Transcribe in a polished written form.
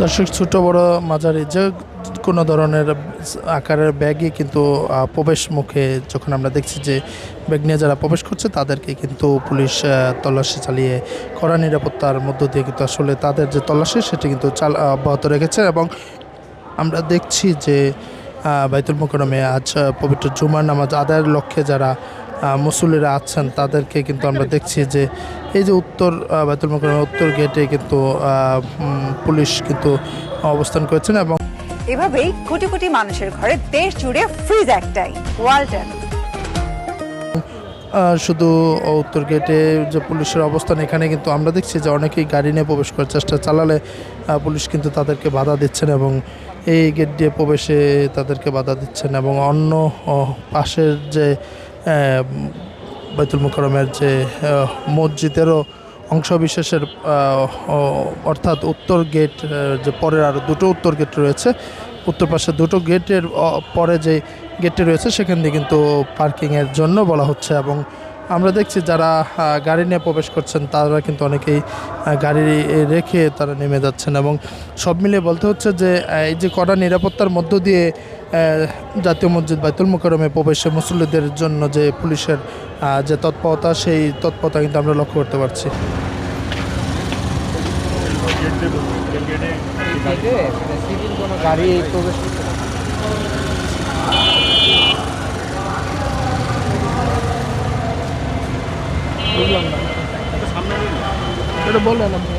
দর্শক, ছোট বড় মাঝারি যে কোনো ধরনের আকারের ব্যাগই কিন্তু প্রবেশ মুখে যখন আমরা দেখছি যে ব্যাগ নিয়ে যারা প্রবেশ করছে তাদেরকে কিন্তু পুলিশ তল্লাশি চালিয়ে কড়া নিরাপত্তার মধ্য দিয়ে কিন্তু আসলে তাদের যে তল্লাশি সেটি কিন্তু অব্যাহত রেখেছে। এবং আমরা দেখছি যে বাইতুল মোকাররমে আজ পবিত্র জুমার নামাজ আদায়ের লক্ষ্যে যারা মুসল্লিরা আছেন তাদেরকে কিন্তু আমরা দেখছি যে এই যে উত্তর বাইতুল মোকাররমের উত্তর গেটে কিন্তু পুলিশ কিন্তু অবস্থান করেছেন। এবং এভাবেই কোটি কোটি মানুষের ঘরে দেশ জুড়ে ফ্রিজ একটাই, ওয়ালটন। শুধু উত্তর গেটে যে পুলিশের অবস্থান, এখানে কিন্তু আমরা দেখছি যে অনেকেই গাড়ি নিয়ে প্রবেশ করার চেষ্টা চালালে পুলিশ কিন্তু তাদেরকে বাধা দিচ্ছেন এবং এই গেট দিয়ে প্রবেশে তাদেরকে বাধা দিচ্ছেন। এবং অন্য পাশের যে বাইতুল মোকাররমের যে মসজিদেরও অংশবিশেষের অর্থাৎ উত্তর গেট যে পরের আরও দুটো উত্তর গেট রয়েছে, উত্তর পাশে দুটো গেটের পরে যে গেটটি রয়েছে সেখান দিয়ে কিন্তু পার্কিংয়ের জন্য বলা হচ্ছে। এবং আমরা দেখছি যারা গাড়ি নিয়ে প্রবেশ করছেন তারা কিন্তু অনেকেই গাড়ি রেখে তারা নেমে যাচ্ছেন। এবং সব মিলিয়ে বলতে হচ্ছে যে এই যে কড়া নিরাপত্তার মধ্য দিয়ে জাতীয় মসজিদ বাইতুল মোকাররমে প্রবেশে মুসল্লিদের জন্য যে পুলিশের যে তৎপরতা, সেই তৎপরতা কিন্তু আমরা লক্ষ্য করতে পারছি। গাড়ি প্রবেশ করতে বুঝলাম না, এটা বললেন আপনি।